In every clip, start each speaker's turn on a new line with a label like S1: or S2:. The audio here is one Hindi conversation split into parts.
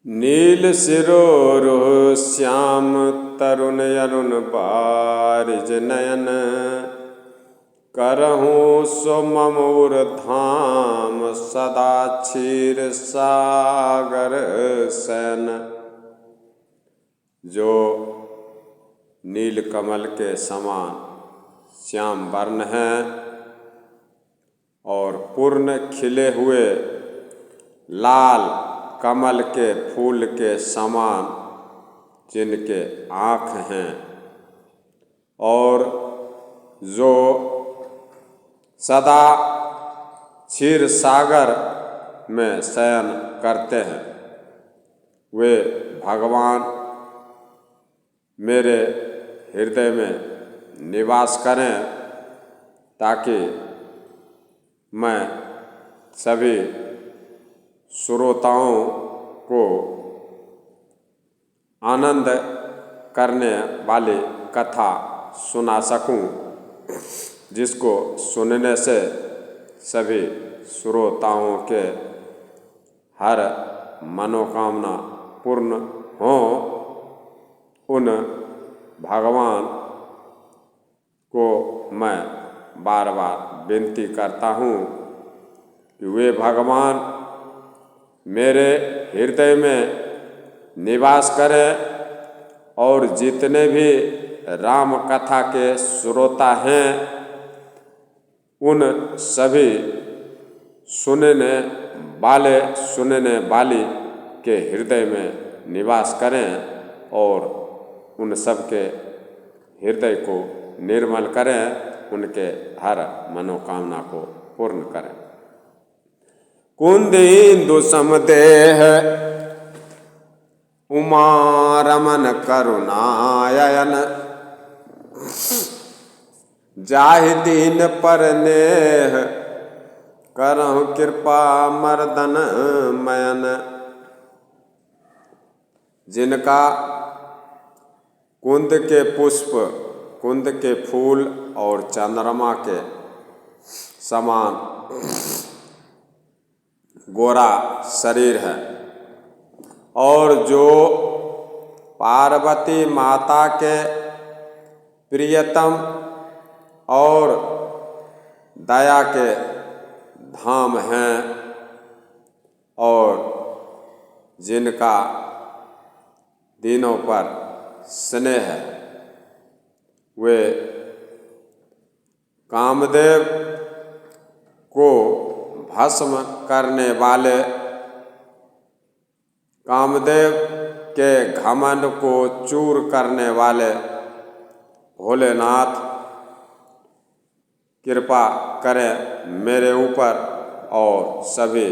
S1: नील सिरोरुह श्याम तरुण अरुण बारिज नयन। करहूँ सो ममूर धाम सदा क्षीर सागर शयन। जो नील कमल के समान श्याम वर्ण है और पूर्ण खिले हुए लाल कमल के फूल के समान जिनके आँख हैं और जो सदा क्षीर सागर में शयन करते हैं, वे भगवान मेरे हृदय में निवास करें ताकि मैं सभी श्रोताओं को आनंद करने वाली कथा सुना सकूं, जिसको सुनने से सभी श्रोताओं के हर मनोकामना पूर्ण हों। उन भगवान को मैं बार बार विनती करता हूँ कि वे भगवान मेरे हृदय में निवास करें और जितने भी राम कथा के श्रोता हैं उन सभी सुनने वाली के हृदय में निवास करें और उन सब के हृदय को निर्मल करें, उनके हर मनोकामना को पूर्ण करें। कुंदीन्दु समदेह उमा रमन करुणायन। जाहि दीन पर नेह करहु कृपा मर्दन मयन। जिनका कुंद के पुष्प, कुंद के फूल और चंद्रमा के समान गोरा शरीर है और जो पार्वती माता के प्रियतम और दया के धाम हैं और जिनका दीनों पर स्नेह है, वे कामदेव को भस्म करने वाले, कामदेव के घमंड को चूर करने वाले भोलेनाथ कृपा करें मेरे ऊपर और सभी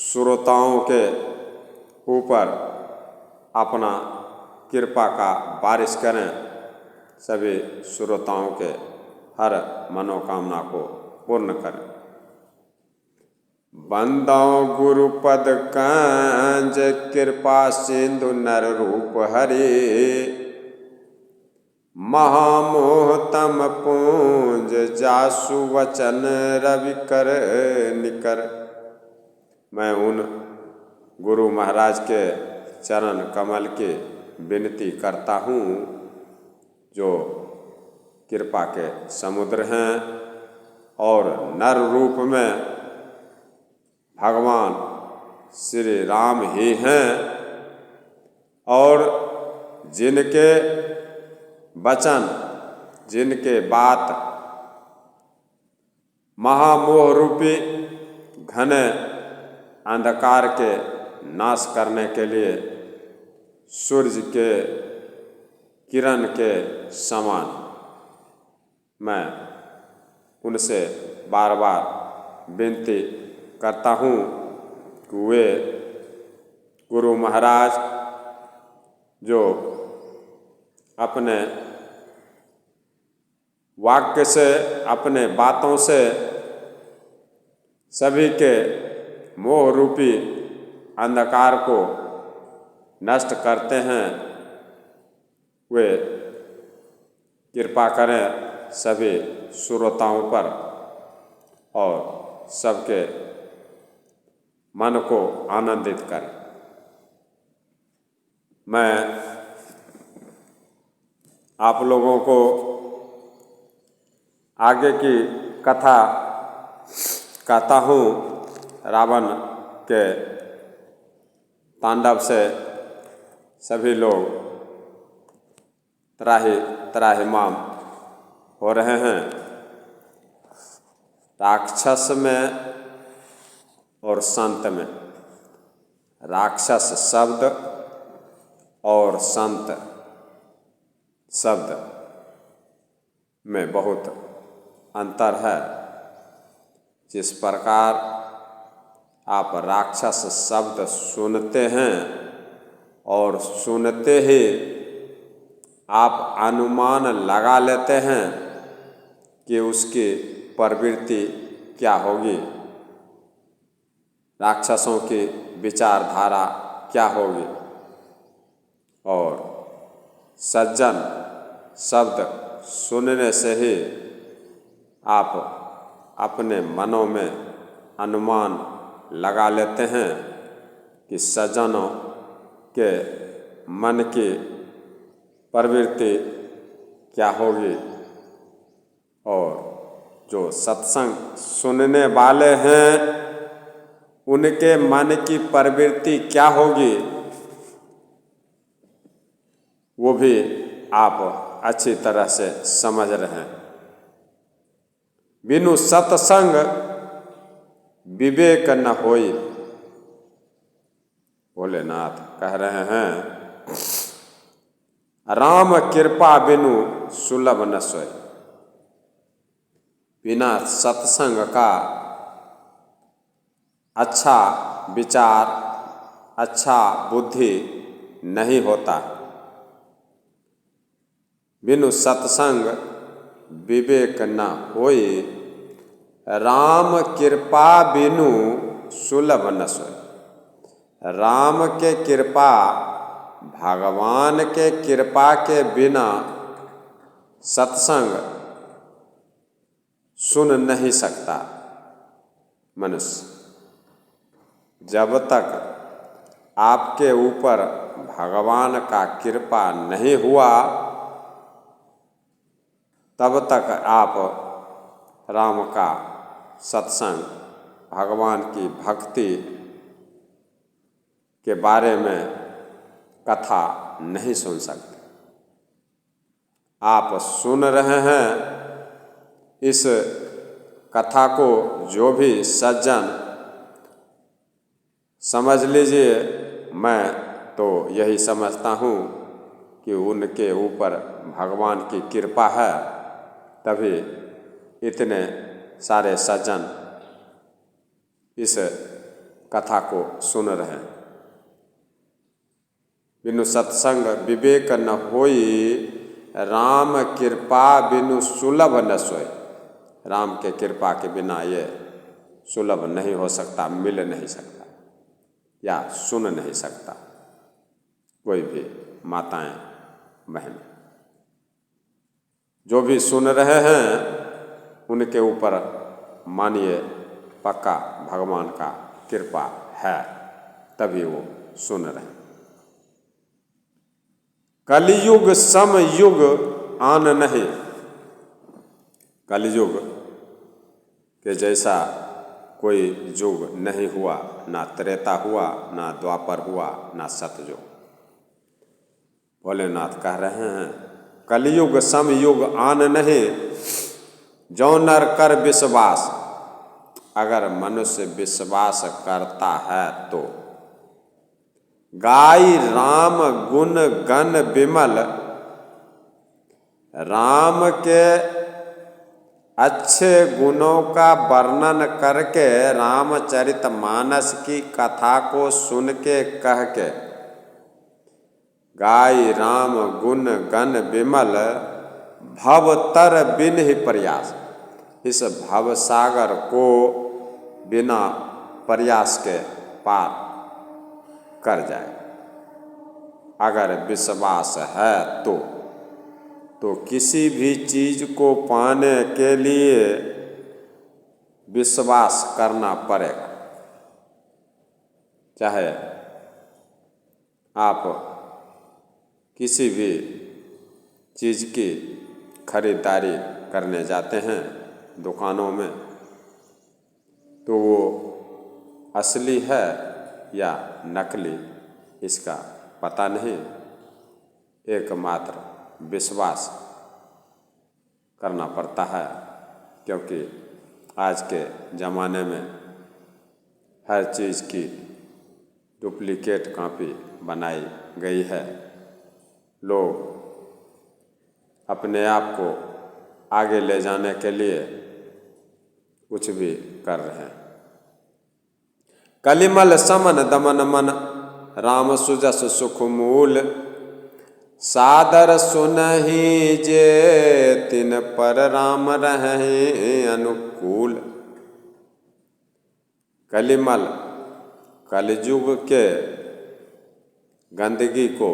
S1: श्रोताओं के ऊपर अपना कृपा का बारिश करें, सभी श्रोताओं के हर मनोकामना को पूर्ण करें। बंदाओ गुरुपद कंज कृपा सिंधु नर रूप हरि। महामोह तम पूंज जासु वचन रवि कर निकर। मैं उन गुरु महाराज के चरण कमल की विनती करता हूँ जो कृपा के समुद्र हैं और नर रूप में भगवान श्री राम ही हैं और जिनके वचन, जिनके बात महामोह रूपी घने अंधकार के नाश करने के लिए सूर्य के किरण के समान, मैं उनसे बार बार विनती करता हूँ कि वे गुरु महाराज जो अपने वाक्य से, अपने बातों से सभी के मोह रूपी अंधकार को नष्ट करते हैं, वे कृपा करें सभी श्रोताओं पर और सबके मन को आनंदित करें। मैं आप लोगों को आगे की कथा कहता हूँ। रावण के तांडव से सभी लोग त्राहिमाम हो रहे हैं। राक्षस में और संत में, राक्षस शब्द और संत शब्द में बहुत अंतर है। जिस प्रकार आप राक्षस शब्द सुनते हैं और सुनते ही आप अनुमान लगा लेते हैं कि उसकी प्रवृत्ति क्या होगी, राक्षसों की विचारधारा क्या होगी, और सज्जन शब्द सुनने से ही आप अपने मनों में अनुमान लगा लेते हैं कि सज्जनों के मन की प्रवृत्ति क्या होगी, और जो सत्संग सुनने वाले हैं उनके मन की प्रवृत्ति क्या होगी, वो भी आप अच्छी तरह से समझ रहे हैं। बिनु सत्संग विवेक न होई, भोलेनाथ कह रहे हैं। राम कृपा बिनु सुलभ न सोए। बिना सत्संग का अच्छा विचार, अच्छा बुद्धि नहीं होता। बिनु सत्संग विवेक न होई, राम कृपा बिनु सुलभ न सोए। राम के कृपा, भगवान के कृपा के बिना सत्संग सुन नहीं सकता मनुष्य। जब तक आपके ऊपर भगवान का कृपा नहीं हुआ तब तक आप राम का सत्संग, भगवान की भक्ति के बारे में कथा नहीं सुन सकते। आप सुन रहे हैं इस कथा को, जो भी सज्जन समझ लीजिए, मैं तो यही समझता हूँ कि उनके ऊपर भगवान की कृपा है, तभी इतने सारे सज्जन इस कथा को सुन रहे हैं। बिनु सत्संग विवेक न होई, राम कृपा बिनु सुलभ न सोए। राम के कृपा के बिना ये सुलभ नहीं हो सकता, मिल नहीं सकता या सुन नहीं सकता कोई भी माताएं बहन। जो भी सुन रहे हैं उनके ऊपर मानिए पक्का भगवान का कृपा है, तभी वो सुन रहे हैं। कलयुग सम युग आन नहीं। कलयुग के जैसा कोई युग नहीं हुआ, ना त्रेता हुआ, ना द्वापर हुआ, ना सतयुग। भोलेनाथ कह रहे हैं कलयुग सम युग आन नहीं, जो नर कर विश्वास। अगर मनुष्य विश्वास करता है तो गाई राम गुण गण विमल। राम के अच्छे गुणों का वर्णन करके, रामचरितमानस की कथा को सुन के कह के, गाई राम गुण गण विमल, भव तर बिन ही प्रयास। इस भव सागर को बिना प्रयास के पार कर जाए। अगर विश्वास है तो किसी भी चीज को पाने के लिए विश्वास करना पड़ेगा। चाहे आप किसी भी चीज़ की खरीदारी करने जाते हैं दुकानों में, तो वो असली है या नकली इसका पता नहीं, एकमात्र विश्वास करना पड़ता है। क्योंकि आज के ज़माने में हर चीज़ की डुप्लीकेट कॉपी बनाई गई है। लोग अपने आप को आगे ले जाने के लिए कुछ भी कर रहे हैं। कलिमल समन दमन मन राम सुजस सुख मूल, सादर सुनहि जे तिन पर राम रहें अनुकूल। कलिमल कलयुग के गंदगी को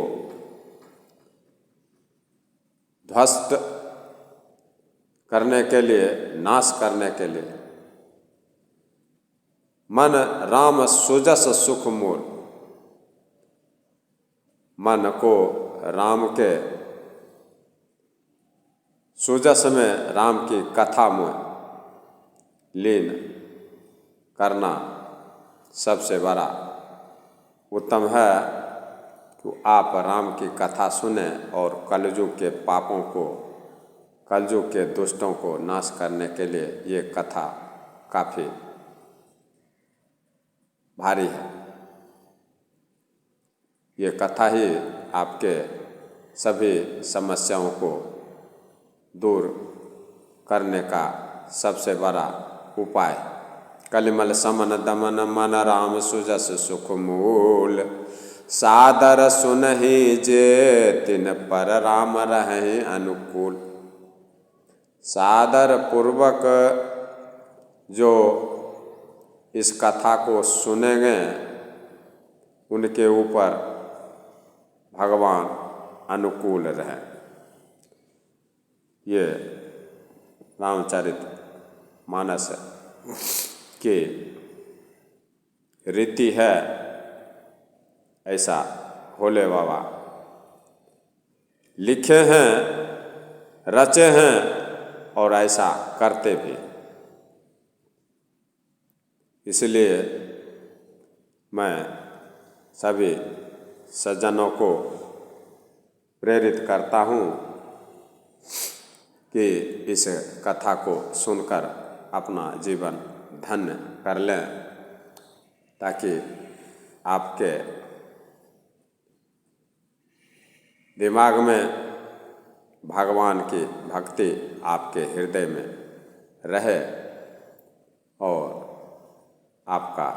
S1: ध्वस्त करने के लिए, नाश करने के लिए, मन राम सुजस सुख मूल, मन को राम के सुजस में, राम की कथा में लीन करना सबसे बड़ा उत्तम है। तो आप राम की कथा सुने और कलयुग के पापों को, कलयुग के दुष्टों को नाश करने के लिए ये कथा काफ़ी भारी है। ये कथा ही आपके सभी समस्याओं को दूर करने का सबसे बड़ा उपाय। कलिमल समन दमन मन राम सुजस सुख मूल, सादर सुनहि जे तिन पर राम रहें अनुकूल। सादर पूर्वक जो इस कथा को सुनेंगे उनके ऊपर भगवान अनुकूल रहे। ये रामचरित मानस की रीति है। ऐसा भोले बाबा लिखे हैं, रचे हैं और ऐसा करते भी। इसलिए मैं सभी सज्जनों को प्रेरित करता हूँ कि इस कथा को सुनकर अपना जीवन धन्य कर लें, ताकि आपके दिमाग में भगवान की भक्ति आपके हृदय में रहे और आपका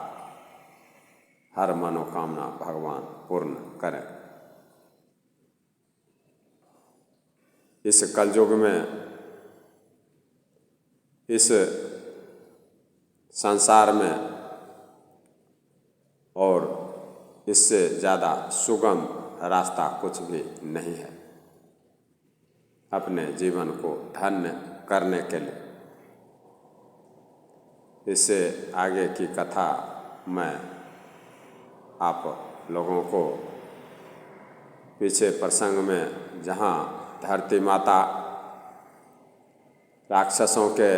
S1: हर मनोकामना भगवान पूर्ण करें। इस कलयुग में, इस संसार में और इससे ज़्यादा सुगम रास्ता कुछ भी नहीं है अपने जीवन को धन्य करने के लिए। इससे आगे की कथा मैं आप लोगों को पीछे प्रसंग में, जहाँ धरती माता राक्षसों के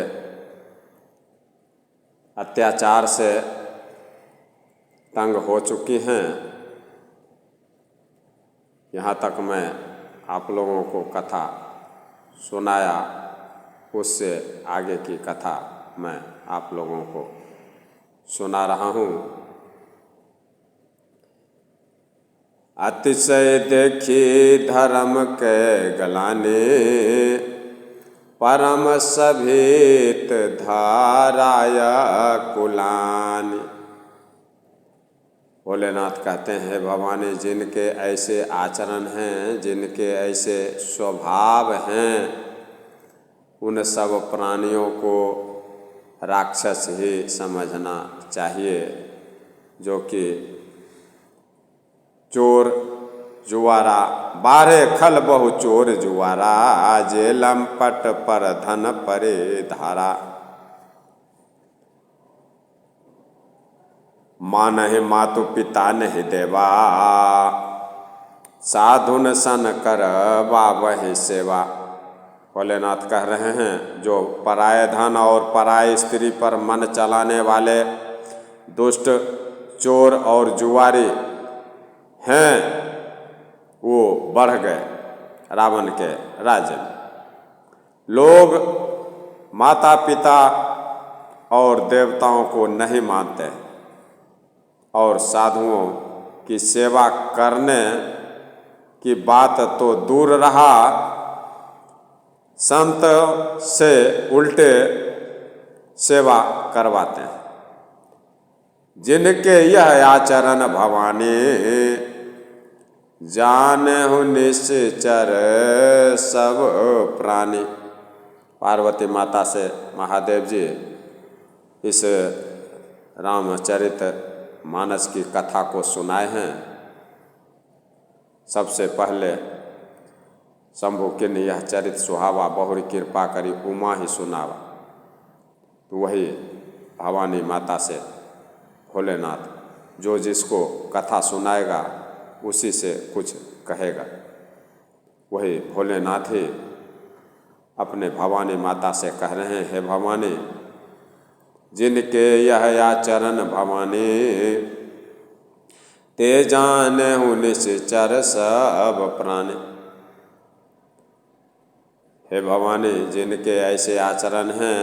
S1: अत्याचार से तंग हो चुकी हैं, यहाँ तक मैं आप लोगों को कथा सुनाया। उससे आगे की कथा मैं आप लोगों को सुना रहा हूँ। अतिशय देखी धर्म के गलाने, परम सभीत धाराया कुलानी। भोलेनाथ कहते हैं, भवानी जिनके ऐसे आचरण हैं, जिनके ऐसे स्वभाव हैं, उन सब प्राणियों को राक्षस ही समझना चाहिए, जो कि चोर जुआरा, बारे खल बहु चोर जुआरा, जे लंपट पर धन परे धारा। माँ नहीं मातु पिता नहीं देवा, साधुन सन कर वही सेवा। भोलेनाथ कह रहे हैं जो पराये धन और पराये स्त्री पर मन चलाने वाले दुष्ट चोर और जुआरी हैं वो बढ़ गए रावण के राज्य में। लोग माता पिता और देवताओं को नहीं मानते और साधुओं की सेवा करने की बात तो दूर रहा, संत से उल्टे सेवा करवाते हैं। जिनके यह आचरण भवानी जाने हूँ निश्चर सब प्राणी। पार्वती माता से महादेव जी इस रामचरित मानस की कथा को सुनाए हैं। सबसे पहले शंभु किन यह चरित सुहावा बहुरी कृपा करी उमा ही सुनावा। तो वही भवानी माता से भोलेनाथ जो जिसको कथा सुनाएगा उसी से कुछ कहेगा। वही भोलेनाथ ही अपने भवानी माता से कह रहे हैं, हे भवानी जिनके यह आचरण भवानी ते जाने हूँ निश्चर सब प्राणी। हे भवानी जिनके ऐसे आचरण हैं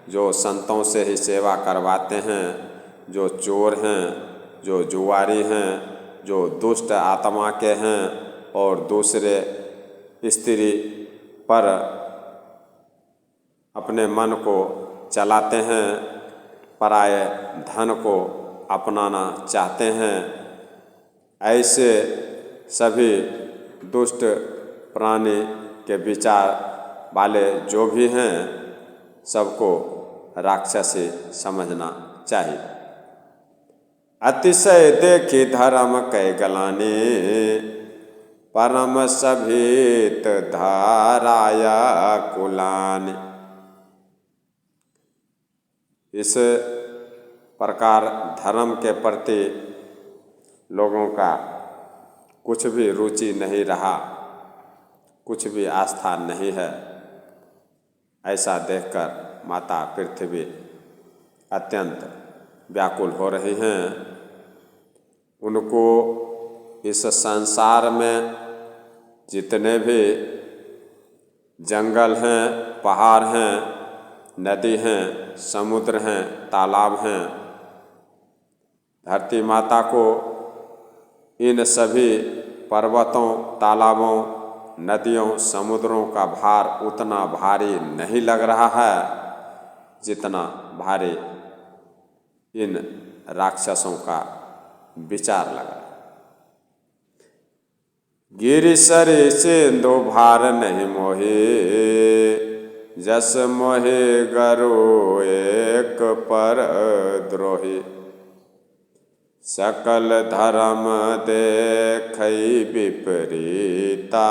S1: जो संतों से ही सेवा करवाते हैं, जो चोर हैं, जो जुआरी हैं, जो दुष्ट आत्मा के हैं और दूसरे स्त्री पर अपने मन को चलाते हैं, पराये धन को अपनाना चाहते हैं, ऐसे सभी दुष्ट प्राणी के विचार वाले जो भी हैं सबको राक्षसी समझना चाहिए। अतिशय देखी धर्म कै गलानी परम सभीत धाराया कुलानी। इस प्रकार धर्म के प्रति लोगों का कुछ भी रुचि नहीं रहा, कुछ भी आस्था नहीं है। ऐसा देखकर माता पृथ्वी अत्यंत व्याकुल हो रही हैं। उनको इस संसार में जितने भी जंगल हैं, पहाड़ हैं, नदी हैं, समुद्र हैं, तालाब हैं, धरती माता को इन सभी पर्वतों, तालाबों, नदियों, समुद्रों का भार उतना भारी नहीं लग रहा है जितना भारी इन राक्षसों का विचार लग रहा है। गिरि सरि सिंधु भार नहीं मोहे जस मोहे गरो एक पर द्रोही। सकल धर्म देखई विपरीता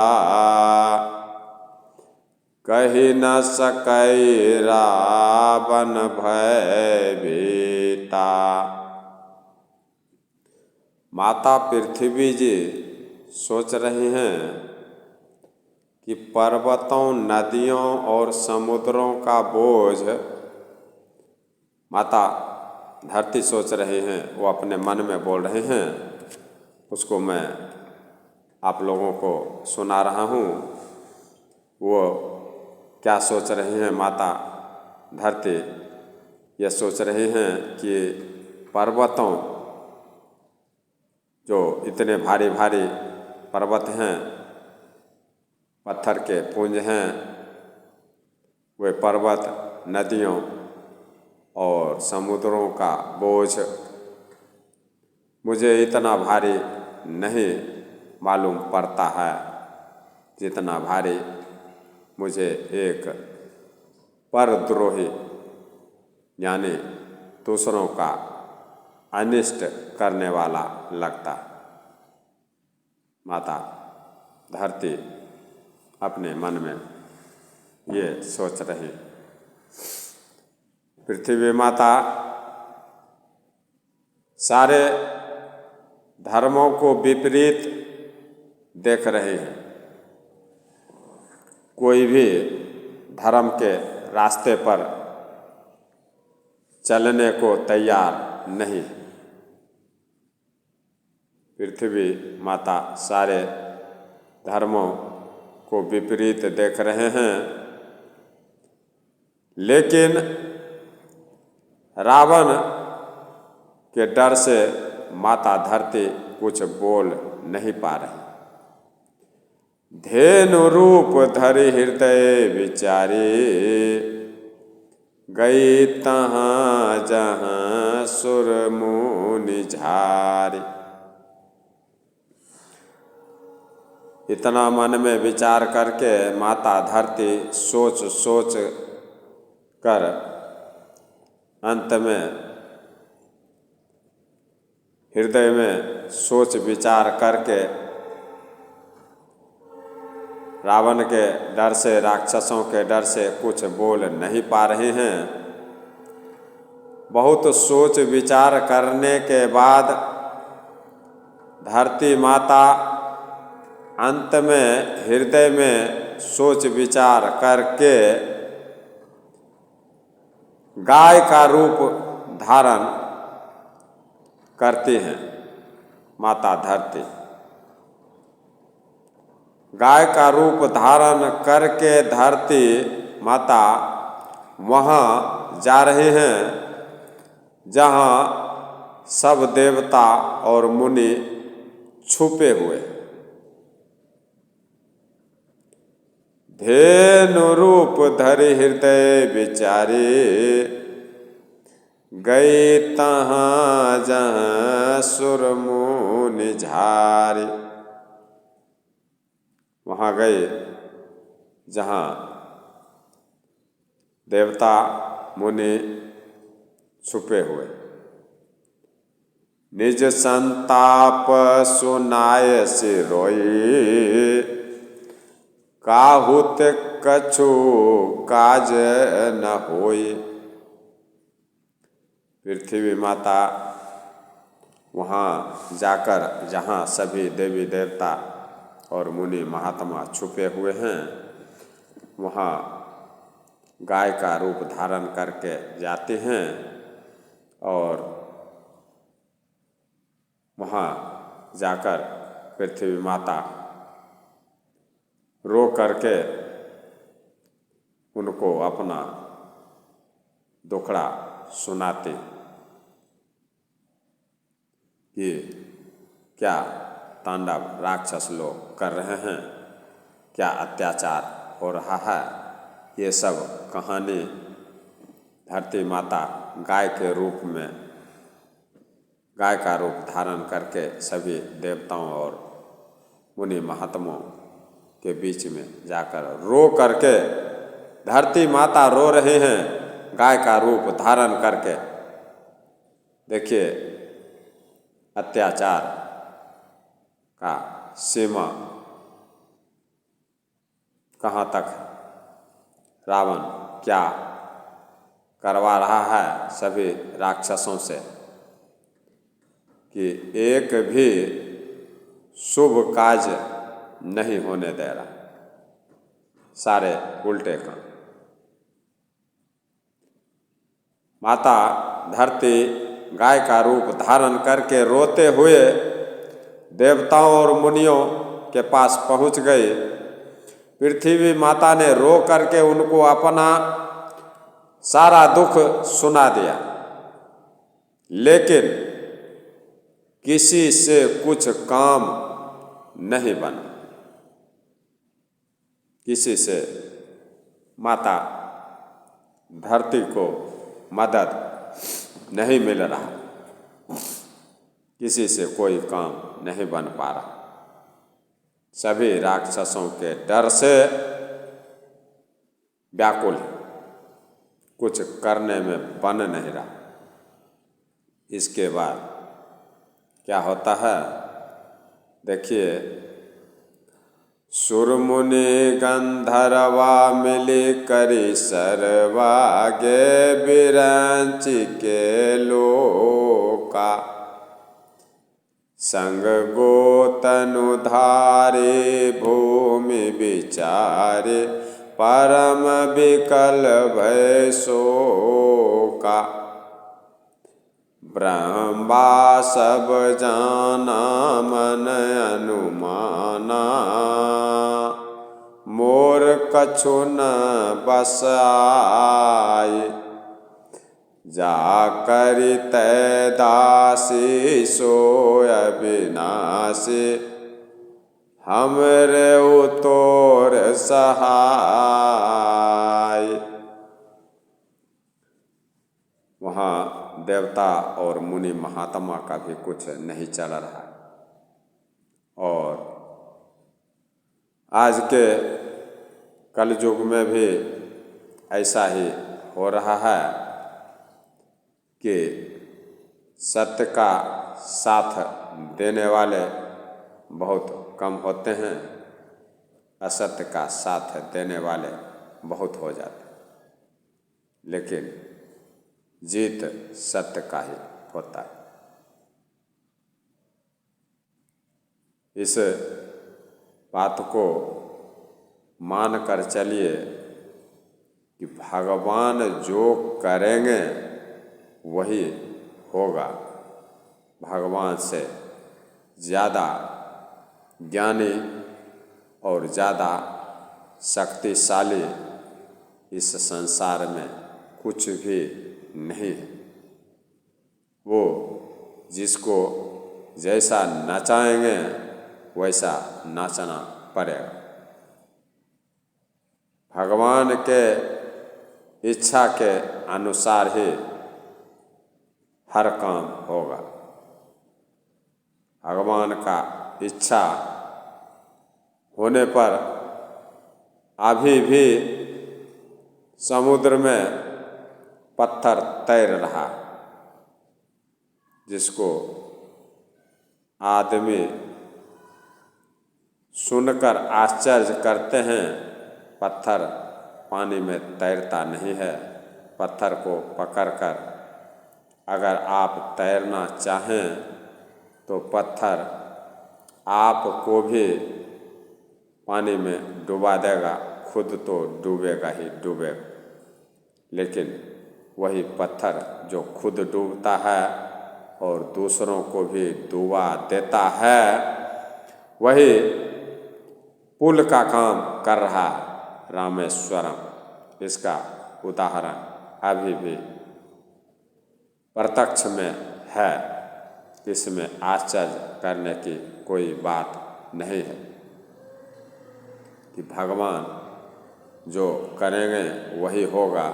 S1: कही न सकई रावण भय भीता। माता पृथ्वी जी सोच रही हैं कि पर्वतों, नदियों और समुद्रों का बोझ माता धरती सोच रहे हैं, वो अपने मन में बोल रहे हैं, उसको मैं आप लोगों को सुना रहा हूँ। वो क्या सोच रहे हैं माता धरती? ये सोच रहे हैं कि पर्वतों, जो इतने भारी भारी पर्वत हैं, पत्थर के पुंज हैं, वे पर्वत, नदियों और समुद्रों का बोझ मुझे इतना भारी नहीं मालूम पड़ता है जितना भारी मुझे एक परद्रोही यानी दूसरों का अनिष्ट करने वाला लगता। माता धरती अपने मन में ये सोच रही। पृथ्वी माता सारे धर्मों को विपरीत देख रहे हैं, कोई भी धर्म के रास्ते पर चलने को तैयार नहीं। पृथ्वी माता सारे धर्मों को विपरीत देख रहे हैं, लेकिन रावण के डर से माता धरती कुछ बोल नहीं पा रही। धेनु रूप धरि हृदय विचारी, गई तहाँ जहाँ सुर मुनि झारी। इतना मन में विचार करके माता धरती सोच सोच कर अंत में हृदय में सोच विचार करके रावण के डर से, राक्षसों के डर से कुछ बोल नहीं पा रहे हैं। बहुत सोच विचार करने के बाद धरती माता अंत में हृदय में सोच विचार करके गाय का रूप धारण करती हैं। माता धरती गाय का रूप धारण करके धरती माता वहाँ जा रहे हैं जहाँ सब देवता और मुनि छुपे हुए। धेनु रूप धरि हृदय विचारी, गई तहाँ जहाँ सुर मुनि झारी। वहाँ गए जहाँ देवता मुनि छुपे हुए। निज संताप सुनाय सिरोई, काहुत कछु काज न होई। पृथ्वी माता वहाँ जाकर जहाँ सभी देवी देवता और मुनि महात्मा छुपे हुए हैं, वहाँ गाय का रूप धारण करके जाते हैं और वहाँ जाकर पृथ्वी माता रो करके उनको अपना दुखड़ा सुनाती कि क्या तांडव राक्षस लोग कर रहे हैं, क्या अत्याचार हो रहा है। ये सब कहानी धरती माता गाय के रूप में, गाय का रूप धारण करके सभी देवताओं और मुनि महात्माओं के बीच में जाकर रो करके, धरती माता रो रहे हैं गाय का रूप धारण करके। देखिए अत्याचार का सीमा कहाँ तक, रावण क्या करवा रहा है सभी राक्षसों से कि एक भी शुभ काज नहीं होने दे रहा, सारे उल्टे काम। माता धरती गाय का रूप धारण करके रोते हुए देवताओं और मुनियों के पास पहुंच गई। पृथ्वी माता ने रो करके उनको अपना सारा दुख सुना दिया, लेकिन किसी से कुछ काम नहीं बना। किसी से माता धरती को मदद नहीं मिल रहा, किसी से कोई काम नहीं बन पा रहा। सभी राक्षसों के डर से व्याकुल, कुछ करने में बन नहीं रहा। इसके बाद क्या होता है देखिए, सुर मुनि गंधर्वा मिली करी सर्वागे, बिरंची के लोका संग गोतनु धारे भूमि विचारे परम विकल भय शोका। ब्रह्मा सब जाना मन अनुमाना मोर कछु न बस आए। जाकर तै दासी सोय अविनाशी हमरे उतोर सहाय। वहाँ देवता और मुनि महात्मा का भी कुछ नहीं चल रहा है। और आज के कलयुग में भी ऐसा ही हो रहा है कि सत्य का साथ देने वाले बहुत कम होते हैं, असत्य का साथ देने वाले बहुत हो जाते हैं। लेकिन जीत सत्य का ही होता है। इस बात को मान कर चलिए कि भगवान जो करेंगे वही होगा। भगवान से ज़्यादा ज्ञानी और ज़्यादा शक्तिशाली इस संसार में कुछ भी नहीं है। वो जिसको जैसा नचाएंगे वैसा नाचना पड़ेगा। भगवान के इच्छा के अनुसार ही हर काम होगा। भगवान का इच्छा होने पर अभी भी समुद्र में पत्थर तैर रहा, जिसको आदमी सुनकर आश्चर्य करते हैं। पत्थर पानी में तैरता नहीं है। पत्थर को पकड़कर अगर आप तैरना चाहें तो पत्थर आपको भी पानी में डुबा देगा, खुद तो डूबेगा ही डूबेगा। लेकिन वही पत्थर जो खुद डूबता है और दूसरों को भी डुबा देता है, वही पुल का काम कर रहा है रामेश्वरम। इसका उदाहरण अभी भी प्रत्यक्ष में है। इसमें आश्चर्य करने की कोई बात नहीं है कि भगवान जो करेंगे वही होगा,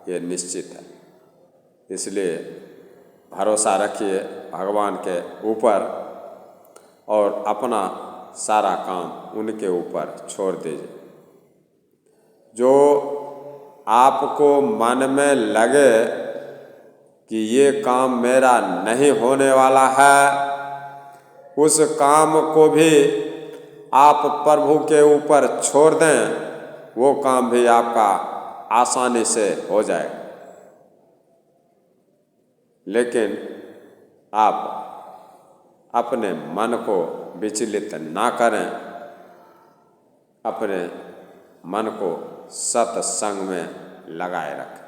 S1: ये निश्चित है। इसलिए भरोसा रखिए भगवान के ऊपर और अपना सारा काम उनके ऊपर छोड़ दीजिए। जो आपको मन में लगे कि ये काम मेरा नहीं होने वाला है, उस काम को भी आप प्रभु के ऊपर छोड़ दें, वो काम भी आपका आसानी से हो जाएगा। लेकिन आप अपने मन को विचलित ना करें, अपने मन को सत्संग में लगाए रखें।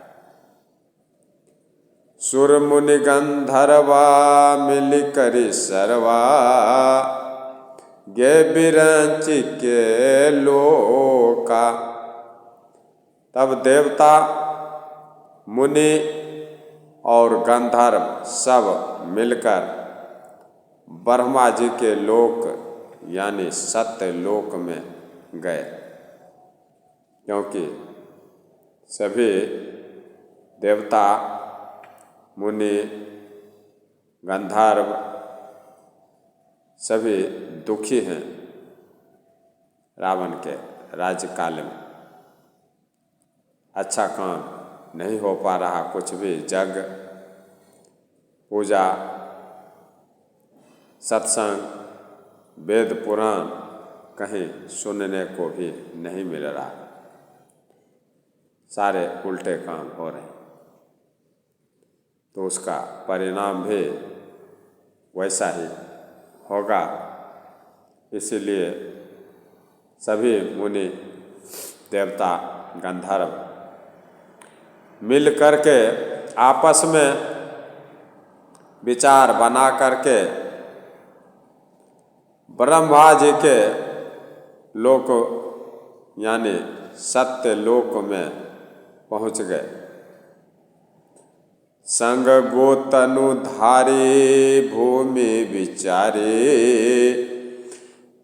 S1: सुर मुनि गंधर्वा मिल करी सरवा गे बिरंच के लोका। तब देवता मुनि और गंधर्व सब मिलकर ब्रह्मा जी के लोक यानी सत्य लोक में गए, क्योंकि सभी देवता मुनि गंधर्व सभी दुखी हैं रावण के राज्यकाल में। अच्छा काम नहीं हो पा रहा, कुछ भी जग पूजा सत्संग वेद पुराण कहीं सुनने को भी नहीं मिल रहा। सारे उल्टे काम हो रहे, तो उसका परिणाम भी वैसा ही होगा। इसीलिए सभी मुनि देवता गंधर्व मिल करके आपस में विचार बना करके ब्रह्मा जी के लोक यानी सत्य लोक में पहुँच गए। संग गोतनु धारी भूमि विचारी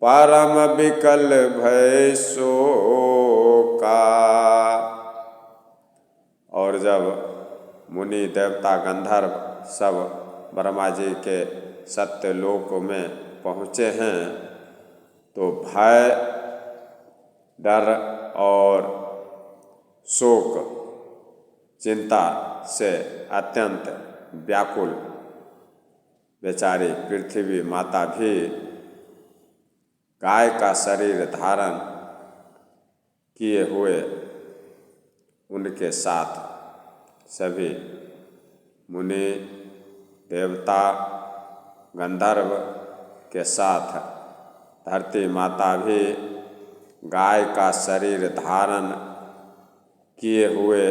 S1: परम विकल भय शोका। और जब मुनि देवता गंधर्व सब ब्रह्मा जी के सत्य लोक में पहुँचे हैं तो भय, डर और शोक, चिंता से अत्यंत व्याकुल बेचारी पृथ्वी माता भी गाय का शरीर धारण किए हुए उनके साथ सभी मुनि देवता गंधर्व के साथ धरती माता भी गाय का शरीर धारण किए हुए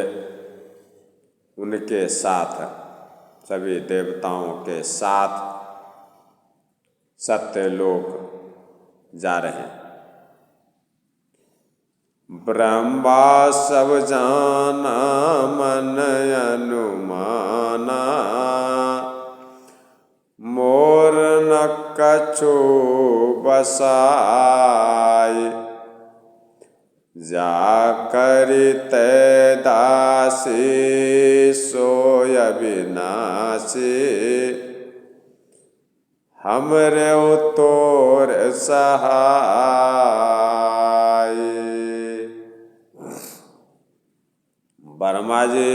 S1: उनके साथ सभी देवताओं के साथ सत्यलोक जा रहे हैं। ब्रह्मा सब जाना मन अनुमाना मोर न कछु बसाई जा करिते दासी सोय विनाशी हमरे तोर सहाय। ब्रह्मा जी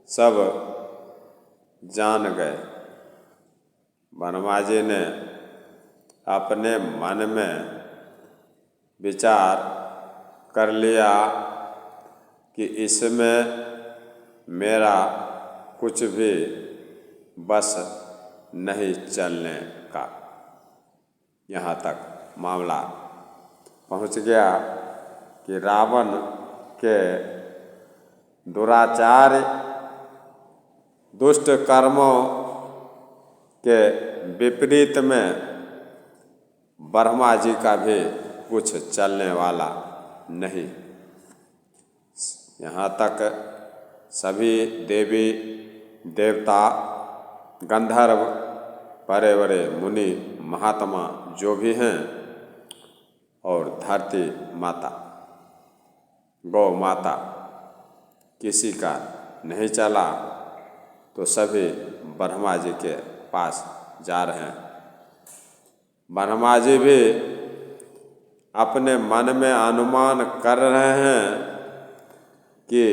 S1: सब जान गए। ब्रह्मा जी ने अपने मन में विचार कर लिया कि इसमें मेरा कुछ भी बस नहीं चलने का। यहाँ तक मामला पहुँच गया कि रावण के दुराचार दुष्ट कर्मों के विपरीत में ब्रह्मा जी का भी कुछ चलने वाला नहीं। यहाँ तक सभी देवी देवता गंधर्व बड़े बड़े मुनि महात्मा जो भी हैं और धरती माता गौ माता किसी का नहीं चला तो सभी ब्रह्मा जी के पास जा रहे हैं। ब्रह्मा जी भी अपने मन में अनुमान कर रहे हैं कि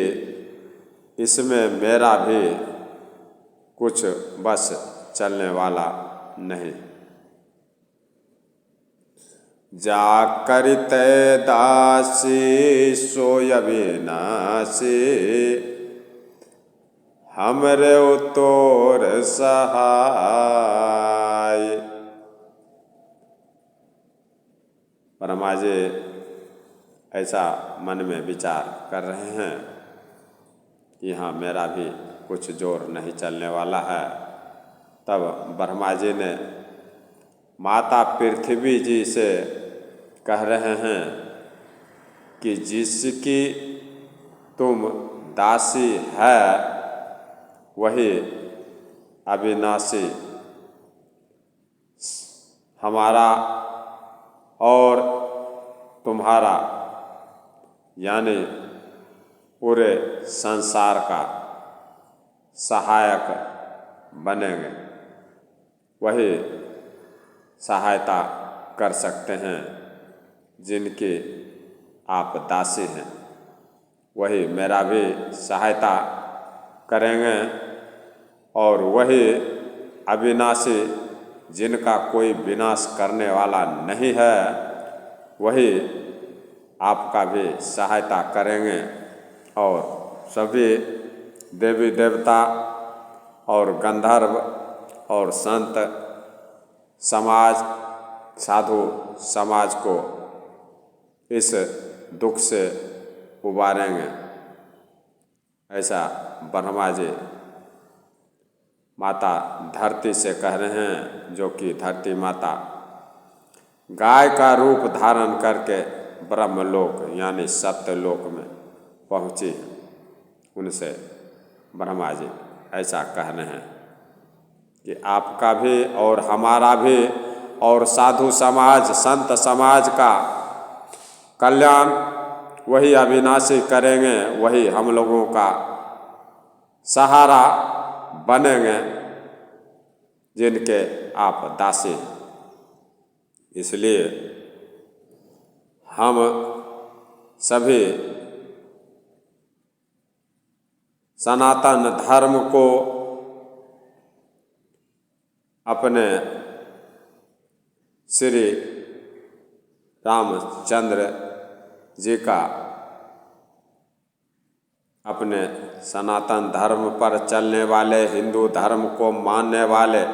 S1: इसमें मेरा भी कुछ बस चलने वाला नहीं। जा करिते दासी सोय विनाशी हमरे तोर सहाय। ब्रह्मा जी ऐसा मन में विचार कर रहे हैं कि हाँ मेरा भी कुछ जोर नहीं चलने वाला है। तब ब्रह्मा जी ने माता पृथ्वी जी से कह रहे हैं कि जिसकी तुम दासी है वही अविनाशी हमारा और तुम्हारा यानी पूरे संसार का सहायक बनेंगे। वही सहायता कर सकते हैं जिनकी आप दासी हैं। वही मेरा भी सहायता करेंगे और वही अविनाशी जिनका कोई विनाश करने वाला नहीं है वही आपका भी सहायता करेंगे। और सभी देवी देवता और गंधर्व और संत समाज, साधु समाज को इस दुख से उबारेंगे, ऐसा ब्रह्मा जी माता धरती से कह रहे हैं, जो कि धरती माता गाय का रूप धारण करके ब्रह्मलोक यानी सत्यलोक में पहुँची हैं। उनसे ब्रह्मा जी ऐसा कह रहे हैं कि आपका भी और हमारा भी और साधु समाज, संत समाज का कल्याण वही अविनाशी करेंगे, वही हम लोगों का सहारा बनेंगे जिनके आप दासी हैं। इसलिए हम सभी सनातन धर्म को अपने श्री रामचंद्र जी का, अपने सनातन धर्म पर चलने वाले, हिंदू धर्म को मानने वाले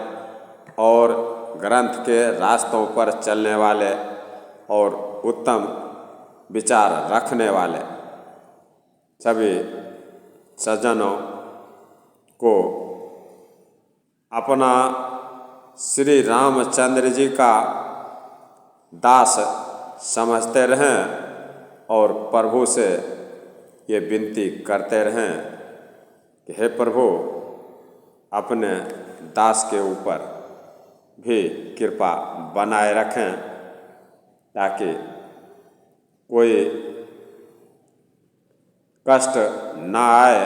S1: और ग्रंथ के रास्तों पर चलने वाले और उत्तम विचार रखने वाले सभी सज्जनों को अपना श्री रामचंद्र जी का दास समझते रहें और प्रभु से ये विनती करते रहें कि हे प्रभु, अपने दास के ऊपर भी कृपा बनाए रखें, ताकि कोई कष्ट ना आए।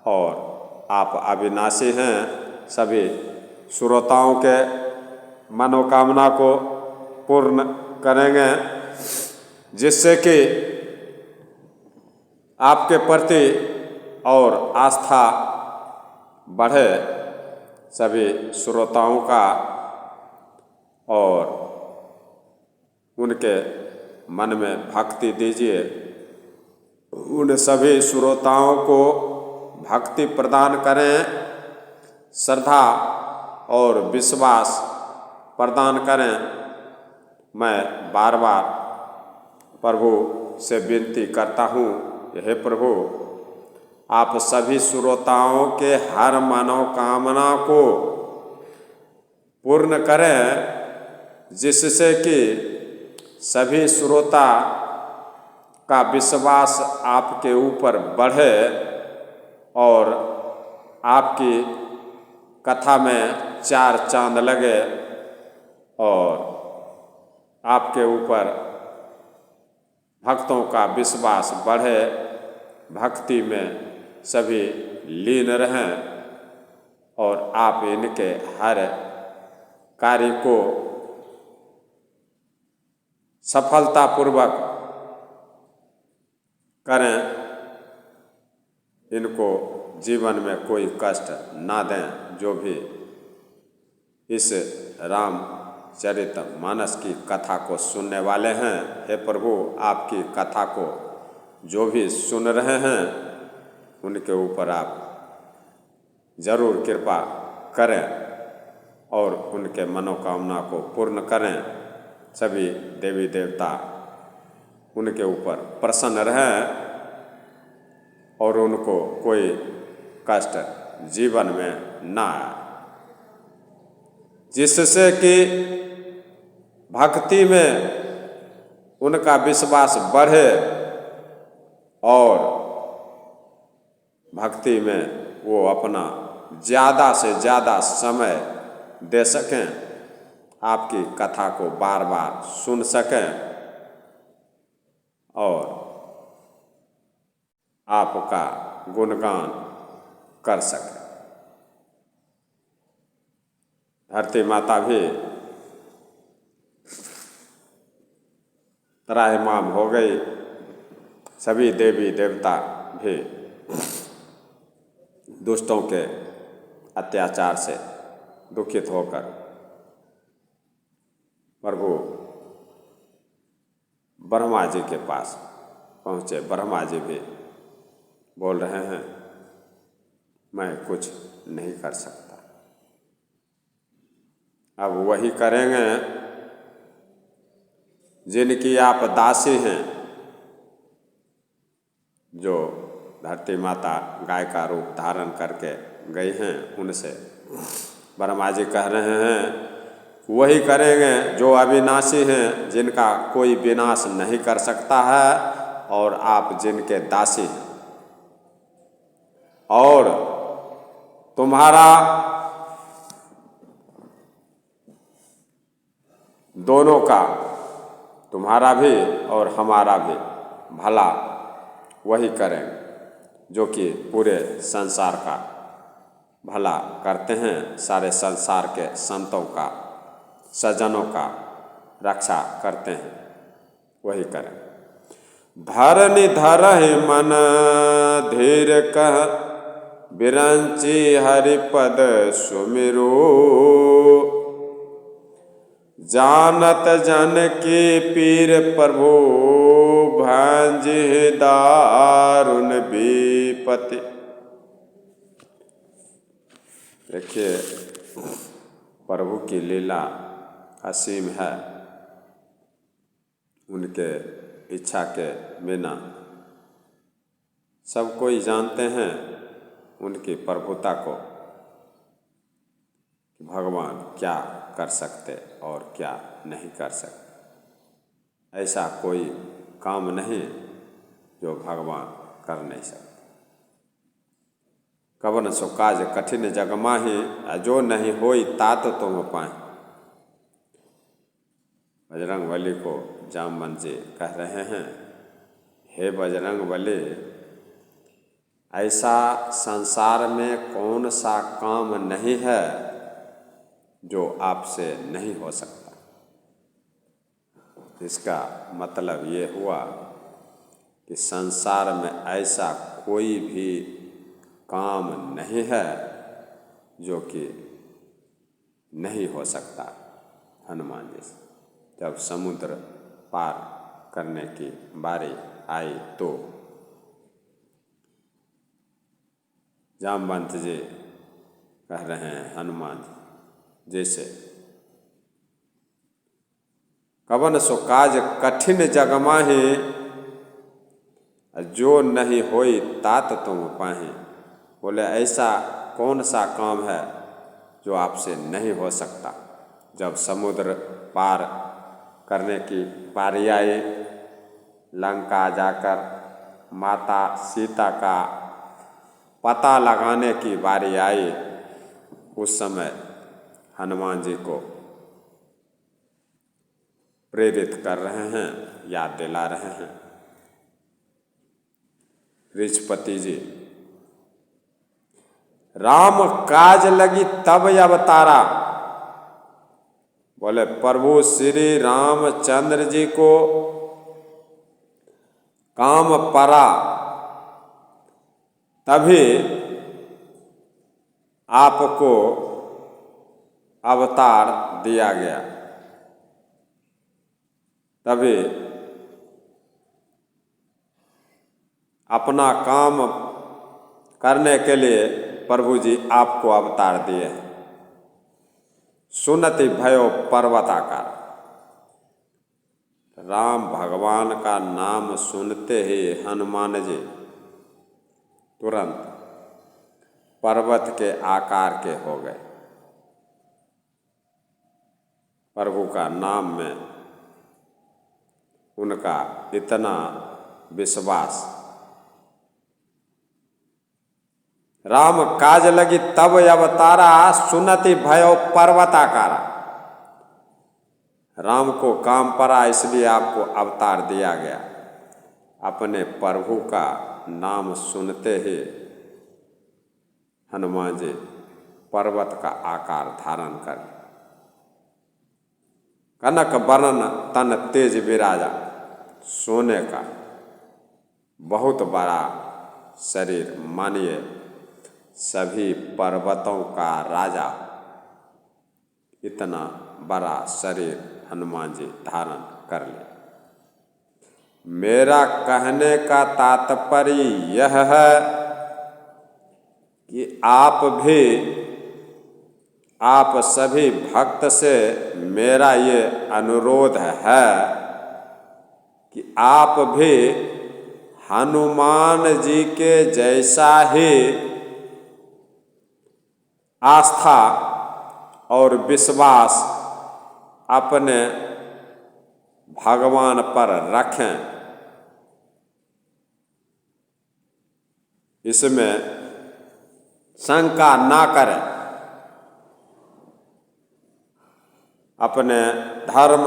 S1: और आप अविनाशी हैं, सभी श्रोताओं के मनोकामना को पूर्ण करेंगे, जिससे कि आपके प्रति और आस्था बढ़े सभी श्रोताओं का, और उनके मन में भक्ति दीजिए। उन सभी श्रोताओं को भक्ति प्रदान करें, श्रद्धा और विश्वास प्रदान करें। मैं बार बार प्रभु से विनती करता हूँ, हे प्रभु, आप सभी श्रोताओं के हर मनोकामना को पूर्ण करें, जिससे कि सभी श्रोता का विश्वास आपके ऊपर बढ़े और आपकी कथा में चार चांद लगे और आपके ऊपर भक्तों का विश्वास बढ़े, भक्ति में सभी लीन रहें और आप इनके हर कार्य को सफलतापूर्वक करें, इनको जीवन में कोई कष्ट ना दें। जो भी इस रामचरितमानस की कथा को सुनने वाले हैं, हे प्रभु, आपकी कथा को जो भी सुन रहे हैं, उनके ऊपर आप जरूर कृपा करें और उनके मनोकामना को पूर्ण करें। सभी देवी देवता उनके ऊपर प्रसन्न रहें और उनको कोई कष्ट जीवन में ना आए, जिससे कि भक्ति में उनका विश्वास बढ़े और भक्ति में वो अपना ज़्यादा से ज़्यादा समय दे सकें, आपकी कथा को बार बार सुन सकें और आपका गुणगान कर सकें। धरती माता भी त्राहिमाम हो गई, सभी देवी देवता भी दुष्टों के अत्याचार से दुखित होकर प्रभु ब्रह्मा जी के पास पहुँचे। ब्रह्मा जी भी बोल रहे हैं, मैं कुछ नहीं कर सकता, अब वही करेंगे जिनकी आप दासी हैं, जो धरती माता गाय का रूप धारण करके गई हैं। उनसे ब्रह्मा जी कह रहे हैं वही करेंगे जो अविनाशी हैं, जिनका कोई विनाश नहीं कर सकता है, और आप जिनके दासी हैं। और तुम्हारा दोनों का, तुम्हारा भी और हमारा भी भला वही करेंगे जो कि पूरे संसार का भला करते हैं, सारे संसार के संतों का, सज्जनों का रक्षा करते हैं, वही करें। धरनि धरहि मन धीर कह, बिरंची हरिपद सुमिरो, जानत जन के पीर प्रभु भांजे दारुण विपति। देखिए प्रभु की लीला असीम है, उनके इच्छा के बिना सब कोई जानते हैं उनकी प्रभुता को, भगवान क्या कर सकते और क्या नहीं कर सकते। ऐसा कोई काम नहीं जो भगवान कर नहीं सकते। कवन सो काज कठिन जग माहि, जो नहीं होई तात तुम पाए। बजरंग बली को जामवंत जी कह रहे हैं, हे बजरंग बली, ऐसा संसार में कौन सा काम नहीं है जो आपसे नहीं हो सकता। इसका मतलब ये हुआ कि संसार में ऐसा कोई भी काम नहीं है जो कि नहीं हो सकता। हनुमान जी से जब समुद्र पार करने की बारी आई तो जामवंत जी कह रहे हैं हनुमान जी जैसे, कवन सो काज कठिन जग माहि, जो नहीं होई तात तुम पाहि। बोले ऐसा कौन सा काम है जो आपसे नहीं हो सकता। जब समुद्र पार करने की बारी आई, लंका जाकर माता सीता का पता लगाने की बारी आई, उस समय हनुमान जी को प्रेरित कर रहे हैं, याद दिला रहे हैं। ऋषपति जी, राम काज लगी तब अवतारा। बोले प्रभु श्री रामचंद्र जी को काम पड़ा तभी आपको अवतार दिया गया, तभी अपना काम करने के लिए प्रभु जी आपको अवतार दिए हैं। सुनति भयो पर्वताकार। राम भगवान का नाम सुनते ही हनुमान जी तुरंत पर्वत के आकार के हो गए। प्रभु का नाम में उनका इतना विश्वास। राम काज लगी तब अवतारा, सुनति भयो पर्वताकारा। राम को काम पड़ा इसलिए आपको अवतार दिया गया। अपने प्रभु का नाम सुनते ही हनुमान जी पर्वत का आकार धारण कर, कनक वर्ण तन तेज विराजा, सोने का बहुत बड़ा शरीर, मानिए सभी पर्वतों का राजा, इतना बड़ा शरीर हनुमान जी धारण कर ले। मेरा कहने का तात्पर्य यह है कि आप भी आप सभी भक्त से मेरा ये अनुरोध है कि आप भी हनुमान जी के जैसा ही आस्था और विश्वास अपने भगवान पर रखें। इसमें शंका ना करें। अपने धर्म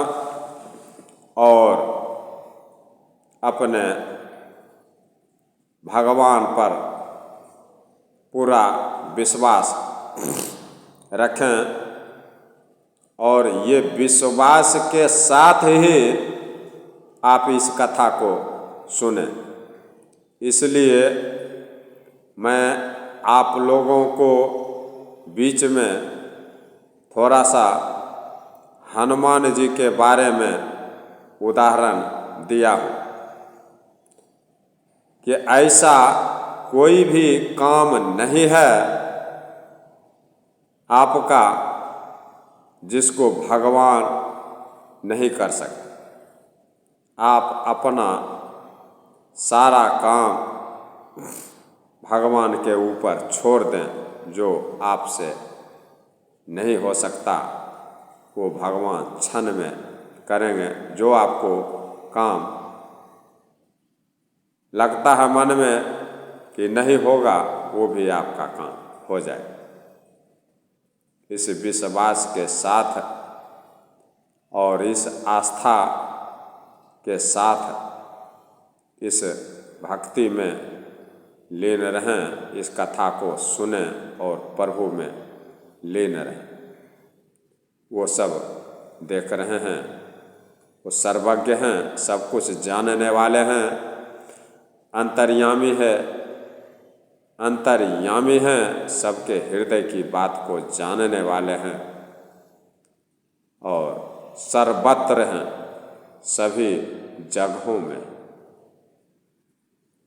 S1: और अपने भगवान पर पूरा विश्वास रखें और ये विश्वास के साथ ही आप इस कथा को सुने। इसलिए मैं आप लोगों को बीच में थोड़ा सा हनुमान जी के बारे में उदाहरण दिया हूँ कि ऐसा कोई भी काम नहीं है आपका जिसको भगवान नहीं कर सकते। आप अपना सारा काम भगवान के ऊपर छोड़ दें। जो आपसे नहीं हो सकता वो भगवान क्षण में करेंगे। जो आपको काम लगता है मन में कि नहीं होगा वो भी आपका काम हो जाए। इस विश्वास के साथ और इस आस्था के साथ इस भक्ति में लीन रहें। इस कथा को सुने और प्रभु में लीन रहें। वो सब देख रहे हैं, वो सर्वज्ञ हैं, सब कुछ जानने वाले हैं, अंतर्यामी हैं, सबके हृदय की बात को जानने वाले हैं और सर्वत्र हैं, सभी जगहों में,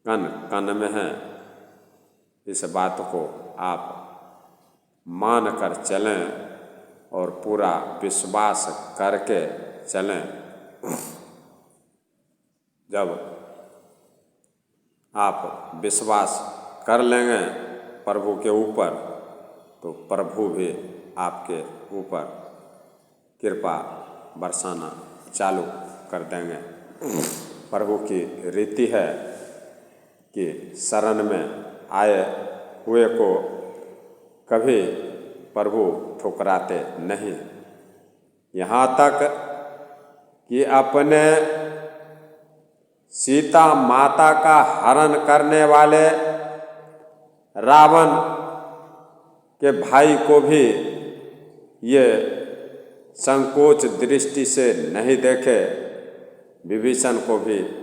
S1: कण कण में हैं। इस बात को आप मान कर चलें और पूरा विश्वास करके चलें। जब आप विश्वास कर लेंगे प्रभु के ऊपर तो प्रभु भी आपके ऊपर कृपा बरसाना चालू कर देंगे। प्रभु की रीति है कि शरण में आए हुए को कभी प्रभु ठुकराते नहीं। यहाँ तक कि अपने सीता माता का हरण करने वाले रावण के भाई को भी ये संकोच दृष्टि से नहीं देखे। विभीषण को भी